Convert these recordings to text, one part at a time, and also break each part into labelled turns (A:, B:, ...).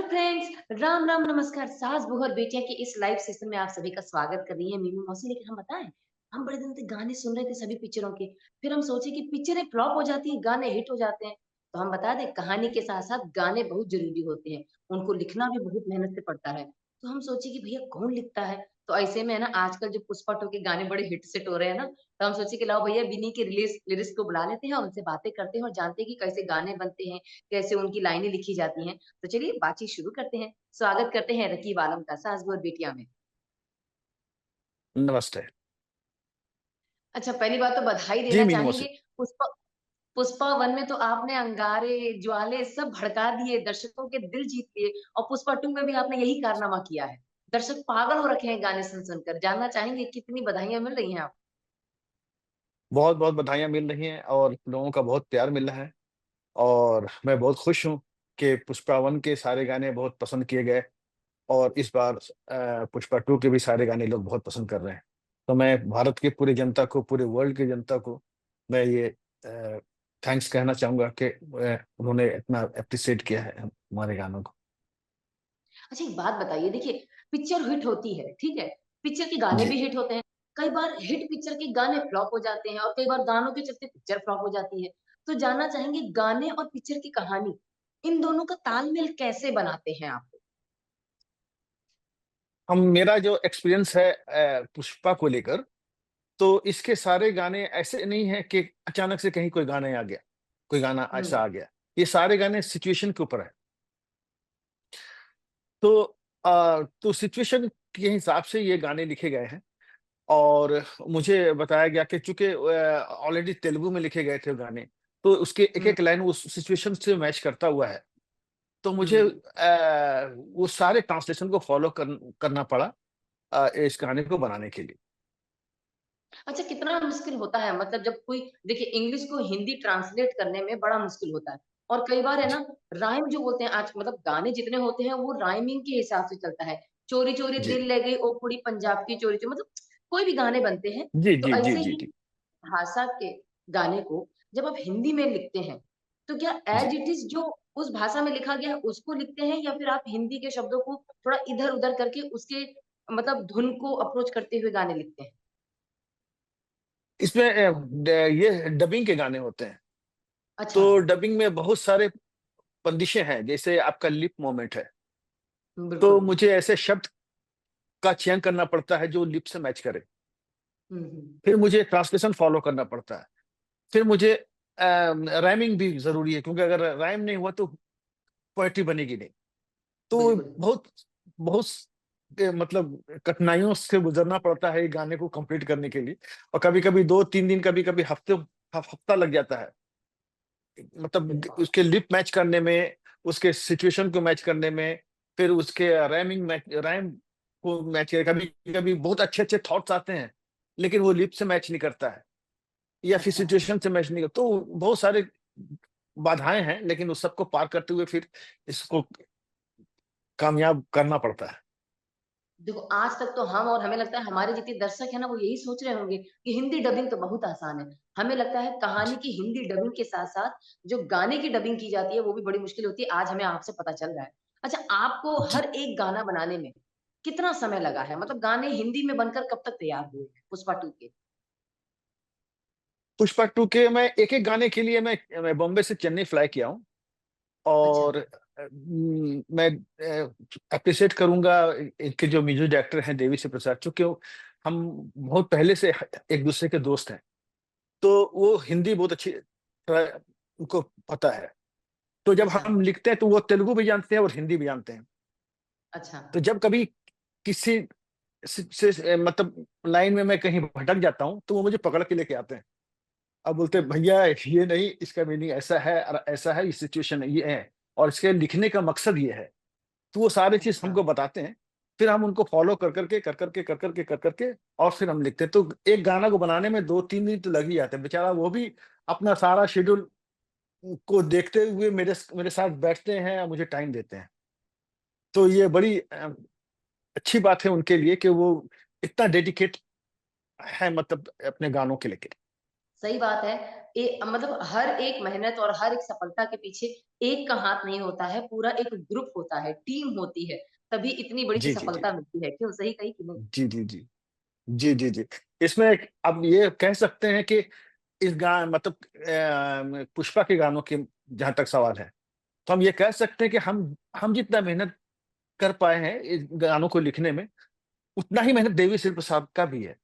A: Friends, Ram Ram नमस्कार। सास बहू और बेटियां के इस लाइव सेशन में आप सभी का स्वागत कर रही है मीनू मौसी। लेकिन हम बताएं, हम बड़े दिन से गाने सुन रहे थे सभी पिक्चरों के। फिर हम सोचे कि पिक्चरें फ्लॉप हो जाती है, गाने हिट हो जाते हैं। तो हम बता दें, कहानी के साथ साथ गाने बहुत जरूरी होते हैं। उनको लिखना भी बहुत मेहनत से पड़ता है। तो हम सोचे कि भैया कौन लिखता है। तो ऐसे में है ना, आजकल जो पुष्पा टू के गाने बड़े हिट सेट हो रहे हैं ना, तो हम सोचे कि लाओ भैया विनी के रिलीज लिरिक्स को बुला लेते हैं और उनसे बातें करते हैं और जानते हैं कि कैसे गाने बनते हैं, कैसे उनकी लाइनें लिखी जाती हैं। तो चलिए बातचीत शुरू करते हैं। स्वागत करते हैं रकीब आलम का सास बहू और बेटियां में।
B: नमस्ते।
A: अच्छा, पहली बात तो बधाई
B: जी,
A: देना
B: मीनू
A: चाहेंगे।
B: मौसी।
A: पुष्पा पुष्पा वन में तो आपने अंगारे ज्वाले सब भड़का दिए, दर्शकों के दिल जीत लिए। और पुष्पा टू में भी आपने यही कारनामा किया है। दर्शक पागल हो रखे हैं गाने सुन सुनकर। जानना चाहेंगे कितनी बधाइयां मिल रही हैं आप।
B: बहुत-बहुत बधाइयाँ मिल रही हैं और लोगों का बहुत प्यार मिल रहा है और मैं बहुत खुश हूँ कि पुष्पा 1 के सारे गाने बहुत पसंद किए गए और इस बार पुष्पा 2 के भी सारे गाने लोग बहुत पसंद कर रहे हैं। तो मैं भारत की पूरी जनता को, पूरे वर्ल्ड की जनता को मैं ये थैंक्स कहना चाहूँगा कि उन्होंने इतना एप्रिशिएट किया है हमारे गानों को।
A: अच्छा, एक बात बताइए, देखिए, पिक्चर हिट होती है, ठीक है? पिक्चर के गाने
B: जी।
A: भी हिट होते हैं। कई बार हिट पिक्चर के गाने फ्लॉप हो जाते हैं और कई बार गानों के चलते पिक्चर फ्लॉप हो जाती है। तो जानना चाहेंगे गाने और पिक्चर की कहानी, इन दोनों का तालमेल कैसे बनाते हैं आप?
B: हम मेरा जो एक्सपीरियंस है पुष्पा को लेकर, तो इसके सारे गाने ऐसे नहीं है कि अचानक से कहीं कोई गाना आ गया, कोई गाना ऐसा
A: हुँ,
B: आ गया। ये सारे गाने सिचुएशन के ऊपर है। तो तो सिचुएशन के हिसाब से ये गाने लिखे गए हैं और मुझे बताया गया कि चूँकि ऑलरेडी तेलुगु में लिखे गए थे गाने, तो उसके
A: हुँ,
B: एक-एक लाइन उस सिचुएशन से मैच करता हुआ है। तो मुझे
A: हुँ।
B: वो सारे ट्रांसलेशन को फ़ॉलो करना पड़ा इस गाने को बनाने के लिए।
A: अच्छा, कितना मुश्किल होता है, मतलब जब कोई, देखिए, इंग्लिश को हिंदी ट्रांसलेट करने में बड़ा मुश्किल होता है। और कई बार है ना, राइम जो बोलते हैं आज, मतलब गाने जितने होते हैं वो राइमिंग के हिसाब से चलता है। चोरी चोरी
B: जी।
A: दिल ले गई ओ कुड़ी पंजाब की चोरी चोरी, मतलब कोई भी गाने बनते हैं।
B: जी,
A: तो
B: जी, जी,
A: ऐसे
B: जी,
A: ही
B: जी।
A: भाषा के गाने को जब आप हिंदी में लिखते हैं, तो क्या
B: जी।
A: एज इट इज जो उस भाषा में लिखा गया है उसको लिखते हैं, या फिर आप हिंदी के शब्दों को थोड़ा इधर उधर करके उसके मतलब धुन को अप्रोच करते हुए गाने लिखते हैं?
B: इसमें ये डबिंग के गाने होते हैं।
A: अच्छा।
B: तो डबिंग में बहुत सारे बंदिशें हैं, जैसे आपका लिप मोमेंट है। तो
A: बिल्कुल।
B: मुझे ऐसे शब्द का चयन करना पड़ता है जो लिप से मैच करे।
A: हुँ, हुँ।
B: फिर मुझे ट्रांसलेशन फ़ॉलो करना पड़ता है। फिर मुझे राइमिंग भी ज़रूरी है क्योंकि अगर राइम नहीं हुआ तो पोएट्री बनेगी नहीं। तो
A: बिल्कुल।
B: बहुत बहुत मतलब कठिनाइयों से गुज़रना पड़ता है ये गाने को कंप्लीट करने के लिए और कभी-कभी 2-3 दिन, कभी-कभी हफ्ता लग जाता है। मतलब
A: अरे वाह!
B: उसके लिप मैच करने में, उसके सिचुएशन को मैच करने में, फिर उसके राइम को मैच किया। कभी-कभी बहुत अच्छे-अच्छे थॉट्स आते हैं, लेकिन वो लिप से मैच नहीं करता है या फिर
A: अच्छा।
B: सिचुएशन से मैच नहीं करता। तो बहुत सारे बाधाएँ हैं, लेकिन उस सबको पार करते हुए फिर इसको कामयाब करना पड़ता है।
A: देखो, आज तक तो हम और हमें लगता है हमारे जितने दर्शक हैं ना, वो यही सोच रहे होंगे कि हिंदी डबिंग तो बहुत आसान है। हमें लगता है कहानी
B: जी,
A: की हिंदी डबिंग के साथ-साथ जो गाने की डबिंग की जाती है वो भी बड़ी मुश्किल होती है। आज हमें आपसे पता चल रहा है। अच्छा, आपको
B: जी।
A: हर एक गाना बनाने में कितना समय लगा है? मतलब गाने हिंदी में बनकर कब तक तैयार हुए? पुष्पा 2 के?
B: पुष्पा 2 के मैं एक-एक गाने के लिए मैं बॉम्बे से चेन्नई फ्लाई किया हूँ
A: अच्छा।
B: और मैं एप्रिशिएट करूँगा इनके जो म्यूजिक डायरेक्टर हैं देवी श्री प्रसाद, चूँकि हम बहुत पहले से एक-दूसरे के दोस्त हैं, तो वो हिंदी बहुत अच्छी तरह उनको पता है। तो जब
A: अच्छा।
B: हम लिखते हैं तो वो तेलुगु भी जानते हैं और हिंदी भी जानते हैं।
A: अच्छा।
B: तो जब कभी किसी मतलब लाइन में मैं कहीं भटक जाता हूँ, तो वो मुझे पकड़ के लेके आते हैं। अब बोलते हैं,
A: हुँ।
B: "भैया ये नहीं, इसका मीनिंग ऐसा है और ऐसा है, ये सिचुएशन ये है और इसके लिखने का मकसद ये है।" तो वो सारी चीज़
A: अच्छा।
B: हमको बताते हैं। फिर हम उनको फ़ॉलो कर कर के और फिर हम लिखते हैं। तो एक गाना को बनाने में 2-3 दिन तो लग ही जाते हैं। बेचारा वो भी अपना सारा शेड्यूल को देखते हुए मेरे साथ बैठते हैं और मुझे टाइम देते हैं। तो ये बड़ी अच्छी बात है उनके लिए कि वो इतना डेडिकेट है मतलब अपने गानों के लेके।
A: सही बात है। मतलब हर एक मेहनत और हर एक सफलता के पीछे एक का हाथ नहीं होता है, पूरा एक ग्रुप होता है, टीम होती है, तभी इतनी बड़ी
B: जी, जी, जी।
A: सफलता मिलती है। क्यों, सही कही कि नहीं?
B: जी, जी, जी। जी, जी, जी। इसमें एक अब ये कह सकते हैं कि इस गा मतलब पुष्पा के गानों के जहाँ तक सवाल है, तो हम ये कह सकते हैं कि हम जितना मेहनत कर पाए हैं इस गानों को लिखने में, उतना ही मेहनत देवी श्री प्रसाद का भी है,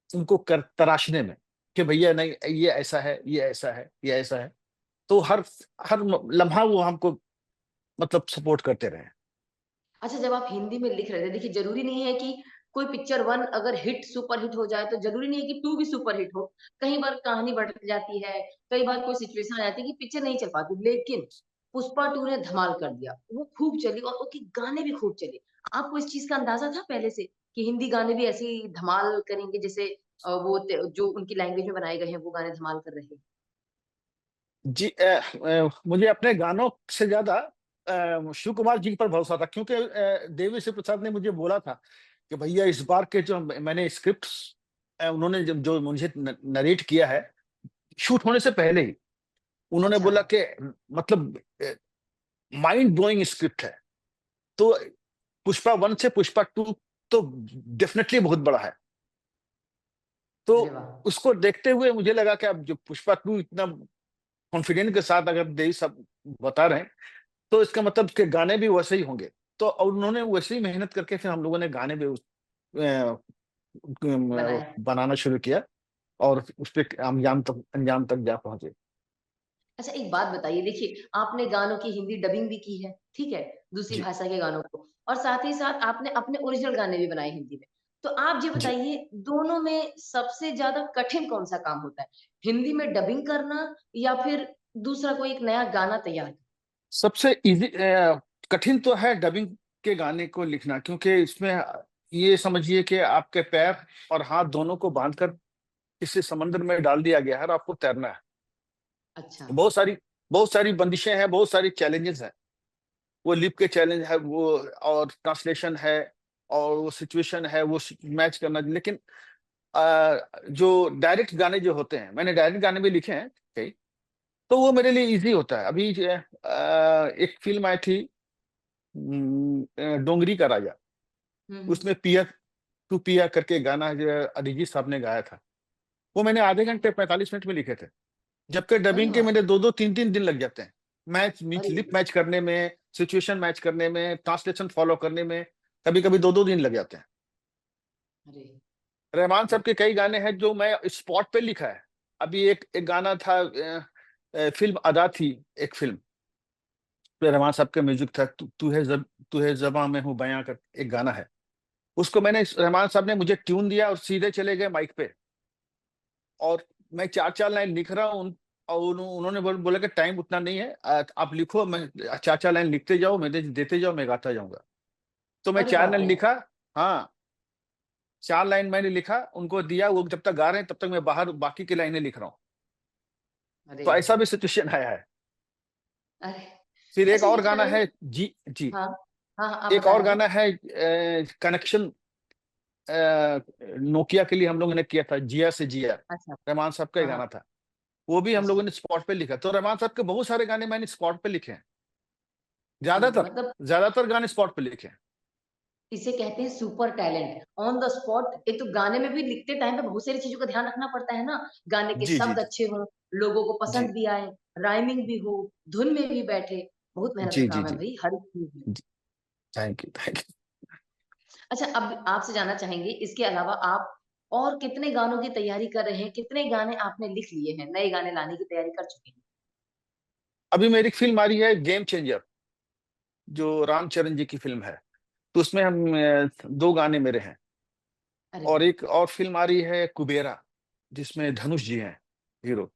B: उनको कर तराशने में, कि भैया नहीं ये ऐसा है, ये ऐसा है, ये ऐसा है। तो हर हर लम्हा वो हमको मतलब सपोर्ट करते रहे।
A: अच्छा, जब आप हिंदी में लिख रहे थे, देखिए ज़रूरी नहीं है कि कोई पिक्चर 1 अगर हिट सुपर हिट हो जाए, तो ज़रूरी नहीं है कि 2 भी सुपर हिट हो। कई बार कहानी भटक जाती है, कई बार कोई सिचुएशन आ जाती है कि पिक्चर नहीं चल पाती, लेकिन पुष्पा 2 ने धमाल कर दिया। वो खूब चली और उसके गाने भी खूब चले। आपको इस चीज़ का अंदाज़ा था पहले से कि हिंदी गाने भी ऐसे ही धमाल करेंगे जैसे वो जो उनकी लैंग्वेज में बनाए गए हैं, वो गाने धमाल कर रहे हैं?
B: जी मुझे अपने गानों से ज़्यादा शिव कुमार जी पर भरोसा था, क्योंकि देवी श्री प्रसाद ने मुझे बोला था कि भैया इस बार के जो मैंने स्क्रिप्ट्स उन्होंने जब जो मुझे नरेट किया है, शूट होने से पहले ही उन्होंने
A: अच्छा,
B: बोला कि मतलब माइंड ब्लोइंग स्क्रिप्ट है। तो पुष्पा 1 से पुष्पा 2 तो डेफिनिटली बहुत बड़ा है। तो
A: अरे वाह!
B: उसको देखते हुए मुझे लगा कि अब जो पुष्पा 2 इतना कॉन्फिडेंट के साथ अगर देवी साहब बता रहे हैं, तो इसका मतलब के गाने भी वैसे ही होंगे। तो और उन्होंने वैसे ही मेहनत करके फिर हम लोगों ने गाने भी
A: बनाए।
B: बनाना शुरू किया और उसपे अंजाम तक जा पहुँचे।
A: अच्छा, एक बात बताइए, देखिए आपने गानों की हिंदी डबिंग भी की है, ठीक है? दूसरी
B: जी,
A: भाषा के गानों को और साथ ही साथ आपने अपने ओरिजिनल गाने भी बनाए हिंदी में। तो आप ये
B: जी।
A: बताइए दोनों में सबसे ज़्यादा कठिन कौन-सा काम होता है? हिंदी में डबिंग करना या फिर दूसरा कोई एक नया गाना तैयार करना?
B: सबसे कठिन तो है डबिंग के गाने को लिखना, क्योंकि इसमें ये समझिए कि आपके पैर और हाथ दोनों को बाँधकर किसी समुद्र में डाल दिया गया है और आपको तैरना है।
A: अच्छा,
B: बहुत सारी बहुत सारी बंदिशें हैं, बहुत सारी चैलेंजेज़ हैं। वो लिप के चैलेंज है, वो और ट्रांसलेशन है और वो सिचुएशन है, वो मैच करना। लेकिन जो डायरेक्ट गाने जो होते हैं, मैंने डायरेक्ट गाने भी लिखे हैं कई, तो वो मेरे लिए इजी होता है। अभी एक फिल्म आई थी डोंगरी का राजा,
A: हुँ, हुँ।
B: उसमें पिया तू पिया करके गाना जो है अरिजीत साहब ने गाया था, वो मैंने आधे घंटे 45 मिनट में लिखे थे, जबकि
A: अरे
B: डबिंग के
A: वाह!
B: मेरे 2-2 3-3 दिन लग जाते हैं। मैच मीन्स
A: अरे!
B: लिप मैच करने में, सिचुएशन मैच करने में, ट्रांसलेशन फॉलो करने में, कभी-कभी 2-2 दिन लग जाते हैं।
A: अरे!
B: रहमान साहब
A: बहुत
B: के कई गाने हैं जो मैं स्पॉट पे लिखा है। अभी एक एक गाना था फ़िल्म अदा थी, एक फ़िल्म, पे रहमान साहब का म्यूज़िक था, तू है ज़बां मैं हूँ बयाँ कर एक गाना है। उसको मैंने रहमान साहब ने मुझे ट्यून दिया और सीधे चले गए माइक पे और मैं 4-4 लाइन लिख रहा हूँ और उन्होंने बोला कि टाइम उतना नहीं है, आप लिखो, मैं 4-4 लाइन लिखते जाओ, मैं देते जाओ, मैं गाता जाऊँगा। तो मैं
A: अरे
B: 4
A: बाप
B: लाइन
A: रे!
B: लिखा। हाँ, 4 लाइन मैंने लिखा, उनको दिया, वो जब तक गा रहे हैं तब तक मैं बाहर बाकी की लाइनें लिख रहा हूँ।
A: अरे!
B: तो ऐसा भी सिचुएशन आया है।
A: अरे!
B: फिर एक
A: अच्छा ये
B: और गाना
A: बताइए
B: है जी, जी।
A: हाँ। हाँ, हाँ, आप
B: एक
A: बता
B: और
A: रहे थे?
B: गाना है कनेक्शन नोकिया के लिए हम लोगों ने किया था, जिया से जिया,
A: अच्छा।
B: रहमान साहब का ही
A: हाँ, हाँ।
B: गाना था। वो भी हम
A: अच्छा।
B: लोगों ने स्पॉट पे लिखा। तो रहमान साहब के बहुत सारे गाने मैंने स्पॉट पे लिखे हैं। ज़्यादातर,
A: मतलब
B: ज़्यादातर गाने स्पॉट पे लिखे हैं।
A: इसे कहते हैं super talent, on the spot. एक तो गाने में भी लिखते टाइम पे बहुत सारी चीज़ों का ध्यान रखना पड़ता है ना, गाने के
B: जी, जी,
A: शब्द
B: जी।
A: अच्छे हों, लोगों को
B: जी।
A: पसंद भी आए, राइमिंग भी हो, धुन में भी बैठे, बहुत मेहनत का
B: जी, जी,
A: काम है
B: जी।
A: भई हर एक चीज़ में।
B: जी, थैंक यू, थैंक यू।
A: अच्छा अब आपसे जानना चाहेंगे इसके अलावा आप और कितने गानों की तैयारी कर रहे हैं? कितने गाने आपने लिख लिए हैं, नए गाने लाने की तैयारी कर चुके हैं?
B: अभी मेरी एक फ़िल्म आ रही है गेम चेंजर, जो रामचरण जी की फ़िल्म है। तो उसमें 2 गाने मेरे हैं
A: अरे
B: और
A: वाह!
B: एक और फ़िल्म आ रही है कुबेरा, जिसमें धनुष जी हैं हीरो,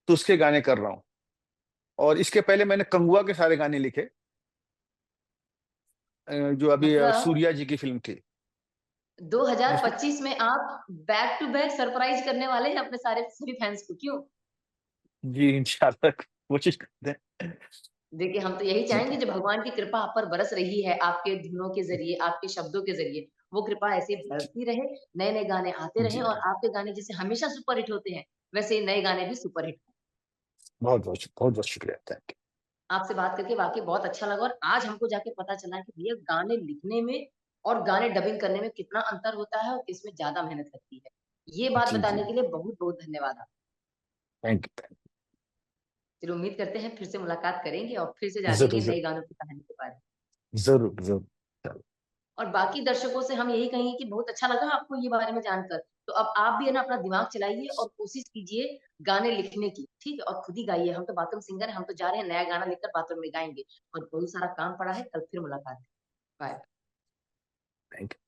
B: तो उसके गाने कर रहा हूँ। और इसके पहले मैंने कंगुआ के सारे गाने लिखे, जो अभी
A: मतलब
B: सूर्या जी की फ़िल्म थी, जिसमें
A: 2025 में आप बैक टू बैक सरप्राइज़ करने वाले हैं अपने सारे सभी फैन्स को, क्यों?
B: जी, इंशाअल्लाह कोशिश करते हैं।
A: देखिए, हम तो यही
B: जी,
A: चाहेंगे
B: जी।
A: जो भगवान की कृपा आप पर बरस रही है, आपके धुनों के ज़रिए, आपके शब्दों के ज़रिए, वो कृपा ऐसे ही बरसती रहे, नए-नए गाने आते रहें
B: जी,
A: और आपके गाने जैसे हमेशा सुपर हिट होते हैं, वैसे ही नए गाने भी सुपरहिट।
B: बहुत-बहुत शुक्रिया। थैंक
A: आपसे बात करके वाक़ई बहुत अच्छा लगा और आज हमको जाके पता चला कि भैया गाने लिखने में और गाने डबिंग करने में कितना अंतर होता है और किसमें ज़्यादा मेहनत लगती है। ये
B: यू।
A: बात
B: जी,
A: बताने
B: जी।
A: के लिए बहुत-बहुत धन्यवाद आपका।
B: Thank you.
A: चलिए उम्मीद करते हैं फिर से मुलाकात करेंगे और फिर से
B: ज़रूर,
A: जानेंगे
B: ज़रूर।
A: नए गानों की कहानी के बारे में।
B: ज़रूर, ज़रूर। चलो,
A: और बाकी दर्शकों से हम यही कहेंगे कि बहुत अच्छा लगा आपको ये बारे में जानकर। तो अब आप भी है ना अपना दिमाग चलाइए और कोशिश कीजिए गाने लिखने की, ठीक है? और खुद ही गाइए। हम तो बाथरूम सिंगर हैं, हम तो जा रहे हैं नया गाना लिखकर बाथरूम में गाएँगे और बहुत सारा काम पड़ा है, कल फिर मुलाकात है। बाय।
B: Thank you.